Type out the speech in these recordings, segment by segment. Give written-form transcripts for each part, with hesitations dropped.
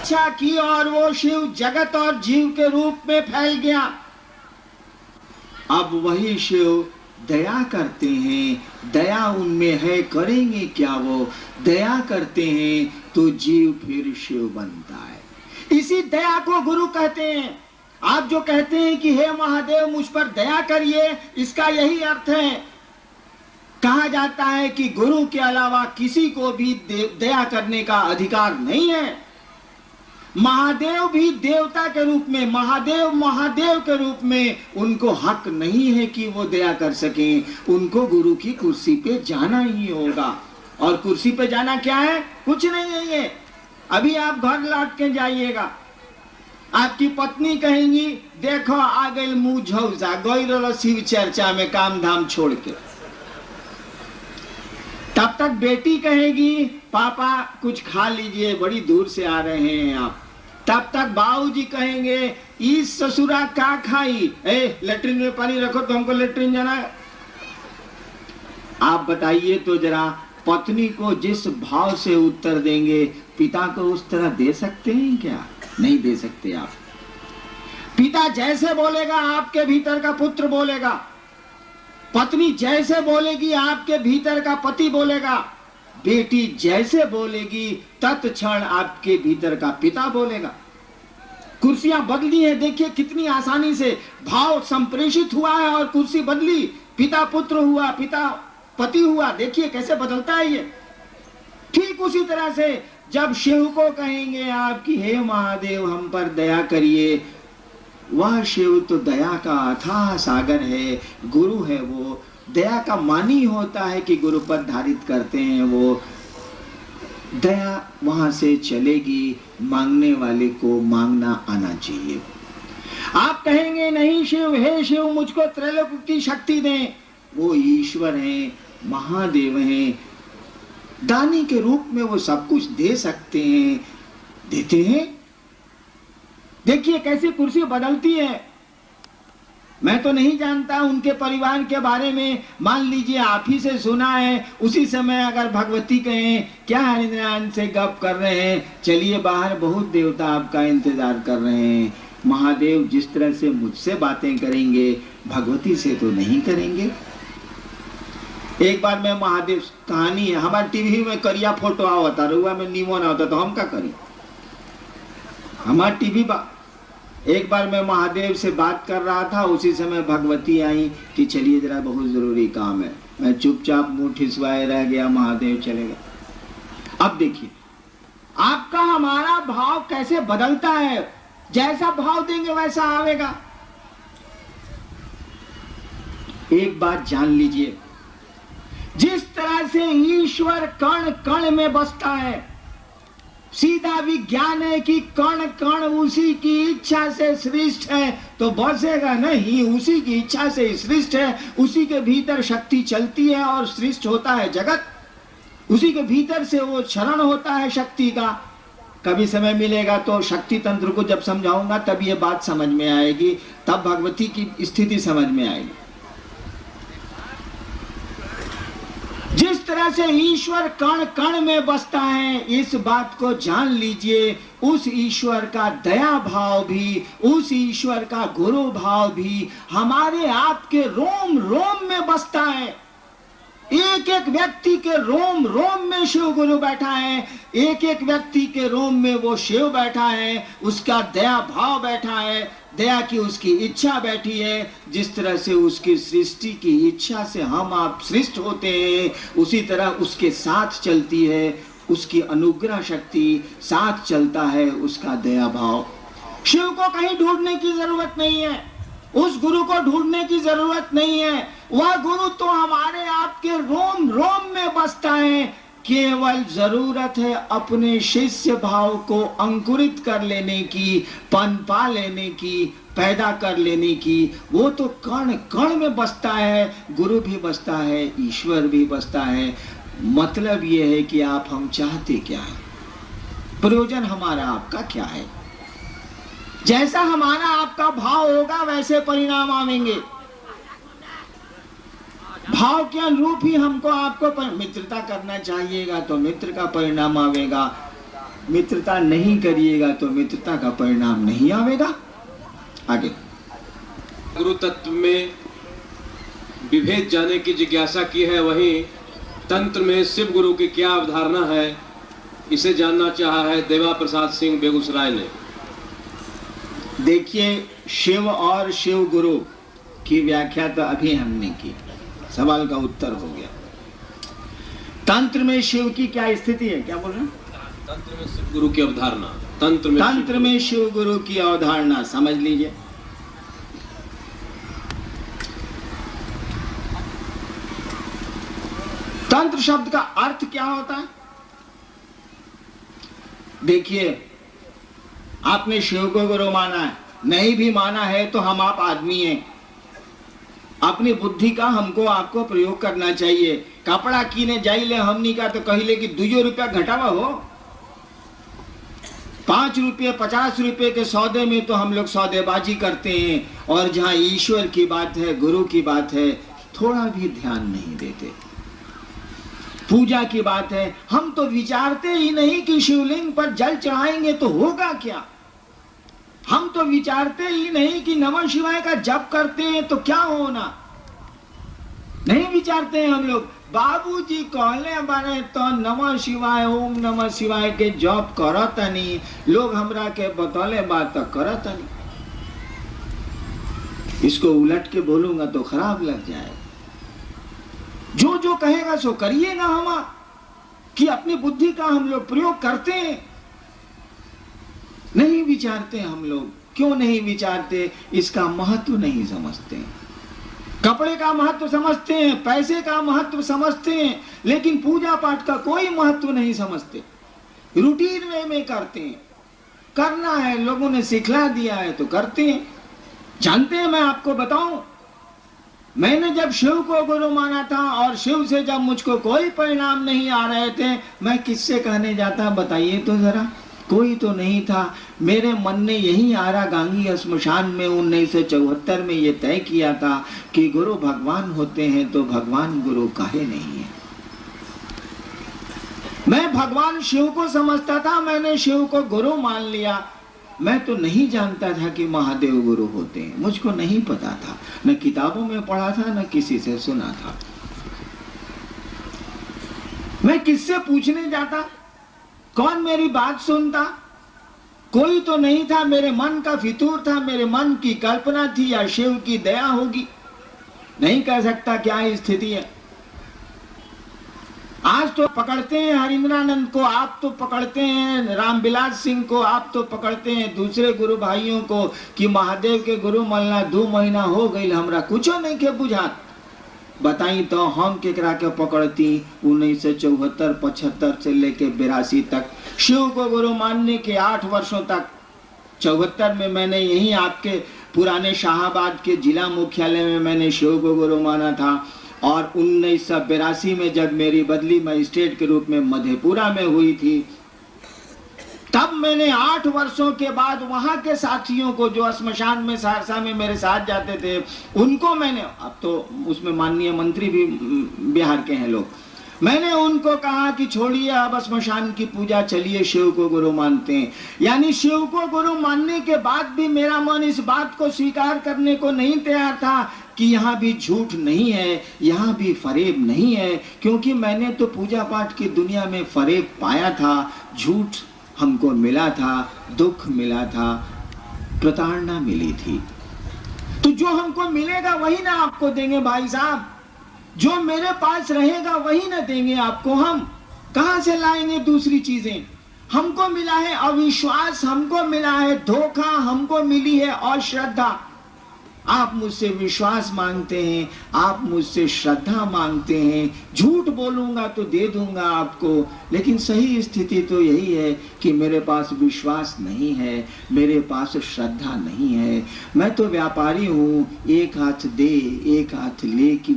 इच्छा की और वो शिव जगत और जीव के रूप में फैल गया। अब वही शिव दया करते हैं, दया उनमें है, करेंगे क्या वो? दया करते हैं तो जीव फिर शिव बनता है। इसी दया को गुरु कहते हैं। आप जो कहते हैं कि हे महादेव मुझ पर दया करिए, इसका यही अर्थ है। कहा जाता है कि गुरु के अलावा किसी को भी दया करने का अधिकार नहीं है। महादेव भी देवता के रूप में, महादेव के रूप में उनको हक नहीं है कि वो दया कर सकें। उनको गुरु की कुर्सी पे जाना ही होगा। और कुर्सी पे जाना क्या है? कुछ नहीं है ये। अभी आप घर लौट के जाइएगा, आपकी पत्नी कहेंगी देखो आ गई मुंह झौसा, गई रहो शिव चर्चा में काम धाम छोड़ के। तब तक बेटी कहेगी पापा कुछ खा लीजिए, बड़ी दूर से आ रहे हैं आप। तब तक बाबूजी कहेंगे इस ससुरा का खाई, लेटरिन में पानी रखो तो हमको लेटरिन जाना है। आप बताइए तो जरा, पत्नी को जिस भाव से उत्तर देंगे पिता को उस तरह दे सकते हैं क्या? नहीं दे सकते आप। पिता जैसे बोलेगा आपके भीतर का पुत्र बोलेगा, पत्नी जैसे बोलेगी आपके भीतर का पति बोलेगा, बेटी जैसे बोलेगी तत्क्षण आपके भीतर का पिता बोलेगा। कुर्सियां बदली है, देखिए कितनी आसानी से भाव संप्रेषित हुआ है और कुर्सी बदली। पिता पुत्र हुआ, पिता पति हुआ, देखिए कैसे बदलता है ये। ठीक उसी तरह से जब शिव को कहेंगे आप कि हे महादेव हम पर दया करिए, वह शिव तो दया का अथाह सागर है, गुरु है। वो दया का मानी होता है कि गुरु पर धारित करते हैं, वो दया वहां से चलेगी। मांगने वाले को मांगना आना चाहिए। आप कहेंगे नहीं शिव, हे शिव मुझको त्रैलोक की शक्ति दें, वो ईश्वर हैं, महादेव हैं, दानी के रूप में वो सब कुछ दे सकते हैं, देते हैं। देखिए कैसे कुर्सी बदलती है। मैं तो नहीं जानता उनके परिवार के बारे में, मान लीजिए आप ही से सुना है। उसी समय अगर भगवती कहें क्या हरिनारायण से गप कर रहे हैं, चलिए बाहर बहुत देवता आपका इंतजार कर रहे हैं। महादेव जिस तरह से मुझसे बातें करेंगे भगवती से तो नहीं करेंगे। एक बार मैं महादेव कहानी है, हमारे टीवी में करिया फोटो आवता रुआ में नीमो ना होता तो हम क्या करें? हमारा टीवी एक बार मैं महादेव से बात कर रहा था, उसी समय भगवती आई कि चलिए जरा बहुत जरूरी काम है। मैं चुपचाप मुंह ठिसवाए रह गया, महादेव चले गए। अब देखिए आपका हमारा भाव कैसे बदलता है। जैसा भाव देंगे वैसा आवेगा। एक बात जान लीजिए, जिस तरह से ईश्वर कण कण में बसता है, सीधा विज्ञान है कि कण कण उसी की इच्छा से सृष्ट है, तो बसेगा नहीं। उसी की इच्छा से सृष्ट है, उसी के भीतर शक्ति चलती है और सृष्ट होता है जगत। उसी के भीतर से वो क्षरण होता है शक्ति का। कभी समय मिलेगा तो शक्ति तंत्र को जब समझाऊंगा तब ये बात समझ में आएगी, तब भगवती की स्थिति समझ में आएगी। जिस तरह से ईश्वर कण कण में बसता है, इस बात को जान लीजिए। उस ईश्वर का दया भाव भी, उस ईश्वर का गुरु भाव भी हमारे आपके रोम रोम में बसता है। एक एक व्यक्ति के रोम रोम में शिव गुरु बैठा है, एक एक व्यक्ति के रोम में वो शिव बैठा है, उसका दया भाव बैठा है, दया की उसकी इच्छा बैठी है। जिस तरह से उसकी सृष्टि की इच्छा से हम आप सृष्ट होते हैं, उसी तरह उसके साथ चलती है उसकी अनुग्रह शक्ति, साथ चलता है उसका दया भाव। शिव को कहीं ढूंढने की जरूरत नहीं है, उस गुरु को ढूंढने की जरूरत नहीं है। वह गुरु तो हमारे आपके रोम रोम में बसता है। केवल जरूरत है अपने शिष्य भाव को अंकुरित कर लेने की, पनपा लेने की, पैदा कर लेने की। वो तो कण कण में बसता है, गुरु भी बसता है, ईश्वर भी बसता है। मतलब ये है कि आप हम चाहते क्या है, प्रयोजन हमारा आपका क्या है। जैसा हमारा आपका भाव होगा वैसे परिणाम आवेंगे। भाव के अनुरूप ही हमको आपको मित्रता करना चाहिएगा तो मित्र का परिणाम आवेगा। मित्रता नहीं करिएगा तो मित्रता का परिणाम नहीं आवेगा। आगे गुरु तत्व में विभेद जाने की जिज्ञासा की है, वहीं तंत्र में शिव गुरु की क्या अवधारणा है, इसे जानना चाहा है देवा प्रसाद सिंह बेगूसराय ने। देखिए, शिव और शिव गुरु की व्याख्या तो अभी हमने की, सवाल का उत्तर हो गया। तंत्र में शिव की क्या स्थिति है, क्या बोल रहे हैं? तंत्र में शिव गुरु की अवधारणा, तंत्र में शिव गुरु की अवधारणा समझ लीजिए। तंत्र शब्द का अर्थ क्या होता है? देखिए, आपने शिव को गुरु माना है, नहीं भी माना है तो हम आप आदमी हैं। अपनी बुद्धि का हमको आपको प्रयोग करना चाहिए। कपड़ा कीने जाइले हमनी का तो कहिले कि 2 रुपया घटावा हो, 5 रुपये 50 रुपये के सौदे में तो हम लोग सौदेबाजी करते हैं, और जहां ईश्वर की बात है, गुरु की बात है, थोड़ा भी ध्यान नहीं देते। पूजा की बात है, हम तो विचारते ही नहीं कि शिवलिंग पर जल चढ़ाएंगे तो होगा क्या। हम तो विचारते ही नहीं कि नमः शिवाय का जप करते हैं तो क्या होना, नहीं विचारते हैं हम लोग। बाबूजी कहले बारे तो नमः शिवाय, ओम नमः शिवाय के जप करतनी, लोग हमरा के बतौले बात तो करतनी। इसको उलट के बोलूंगा तो खराब लग जाए। जो जो कहेगा सो करिएगा हम, कि अपनी बुद्धि का हम लोग प्रयोग करते हैं, नहीं विचारते हम लोग। क्यों नहीं विचारते? इसका महत्व नहीं समझते। कपड़े का महत्व समझते हैं, पैसे का महत्व समझते हैं, लेकिन पूजा पाठ का कोई महत्व नहीं समझते। रूटीन वे में करते हैं, करना है, लोगों ने सिखला दिया है तो करते हैं। जानते हैं, मैं आपको बताऊं, मैंने जब शिव को गुरु माना था और शिव से जब मुझको कोई परिणाम नहीं आ रहे थे, मैं किससे कहने जाता बताइए तो जरा? कोई तो नहीं था। मेरे मन ने यही आरा गांगी श्मशान में 1974 में ये तय किया था कि गुरु भगवान होते हैं तो भगवान गुरु काहे नहीं है। मैं भगवान शिव को समझता था, मैंने शिव को गुरु मान लिया। मैं तो नहीं जानता था कि महादेव गुरु होते हैं, मुझको नहीं पता था, न किताबों में पढ़ा था न किसी से सुना था। मैं किससे पूछने जाता? कौन मेरी बात सुनता? कोई तो नहीं था। मेरे मन का फितूर था, मेरे मन की कल्पना थी, या शिव की दया होगी, नहीं कह सकता क्या स्थिति है। आज तो पकड़ते हैं हरिंद्रानंद को, आप तो पकड़ते हैं रामविलास सिंह को, आप तो पकड़ते हैं दूसरे गुरु भाइयों को कि महादेव के गुरु मलना 2 महीना हो गई, हमरा कुछो नहीं के बुझात। बताई तो हम केकरा के पकड़ती? 1974 75 से लेके 82 तक शिव को गुरु मानने के 8 वर्षों तक। 74 में मैंने यही आपके पुराने शाहाबाद के जिला मुख्यालय में मैंने शिव को गुरु माना था, और 1982 में जब मेरी बदली मजिस्ट्रेट के रूप में मधेपुरा में हुई थी, तब मैंने 8 वर्षों के बाद वहां के साथियों को जो श्मशान में सहरसा में मेरे साथ जाते थे, उनको मैंने, अब तो उसमें माननीय मंत्री भी बिहार के हैं लोग, मैंने उनको कहा कि छोड़िए अब श्मशान की पूजा, चलिए शिव को गुरु मानते हैं। यानी शिव को गुरु मानने के बाद भी मेरा मन इस बात को स्वीकार करने को नहीं तैयार था कि यहाँ भी झूठ नहीं है, यहाँ भी फरेब नहीं है, क्योंकि मैंने तो पूजा पाठ की दुनिया में फरेब पाया था, झूठ हमको मिला था, दुख मिला था, प्रताड़ना मिली थी। तो जो हमको मिलेगा वही ना आपको देंगे भाई साहब, जो मेरे पास रहेगा वही ना देंगे आपको। हम कहां से लाएंगे दूसरी चीजें? हमको मिला है अविश्वास, हमको मिला है धोखा, हमको मिली है अश्रद्धा। आप मुझसे विश्वास मांगते हैं, आप मुझसे श्रद्धा मांगते हैं। झूठ बोलूंगा तो दे दूंगा आपको, लेकिन सही स्थिति तो यही है कि मेरे पास विश्वास नहीं है, मेरे पास श्रद्धा नहीं है। मैं तो व्यापारी हूँ, एक हाथ दे एक हाथ ले की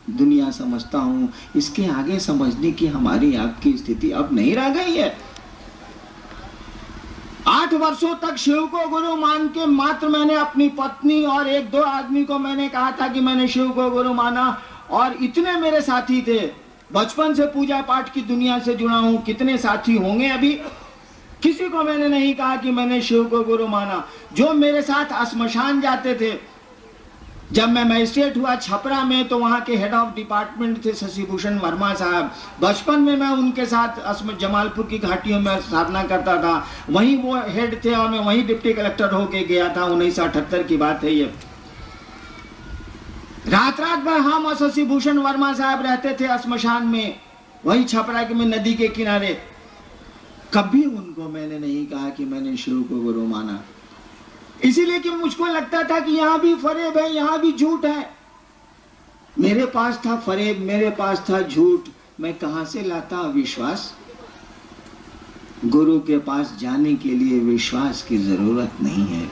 दुनिया समझता हूँ। इसके आगे समझने की हमारी आपकी स्थिति अब नहीं रह गई है। 8 वर्षों तक शिव को गुरु मान के मात्र मैंने अपनी पत्नी और 1-2 आदमी को मैंने कहा था कि मैंने शिव को गुरु माना, और इतने मेरे साथी थे। बचपन से पूजा पाठ की दुनिया से जुड़ा हूं, कितने साथी होंगे अभी, किसी को मैंने नहीं कहा कि मैंने शिव को गुरु माना। जो मेरे साथ श्मशान जाते थे, जब मैं मजिस्ट्रेट हुआ छपरा में, तो वहाँ के हेड ऑफ डिपार्टमेंट थे शशिभूषण वर्मा साहब। बचपन में मैं उनके साथ जमालपुर की घाटियों में साधना करता था, वहीं वो हेड थे और मैं वहीं डिप्टी कलेक्टर होके गया था। 1978 की बात है ये। रात रात भर हम और शशिभूषण वर्मा साहब रहते थे श्मशान में, वही छपरा के में नदी के किनारे। कभी उनको मैंने नहीं कहा कि मैंने शिव को गुरु माना, इसीलिए कि मुझको लगता था कि यहां भी फरेब है, यहां भी झूठ है। मेरे पास था फरेब, मेरे पास था झूठ, मैं कहां से लाता विश्वास? गुरु के पास जाने के लिए विश्वास की जरूरत नहीं है।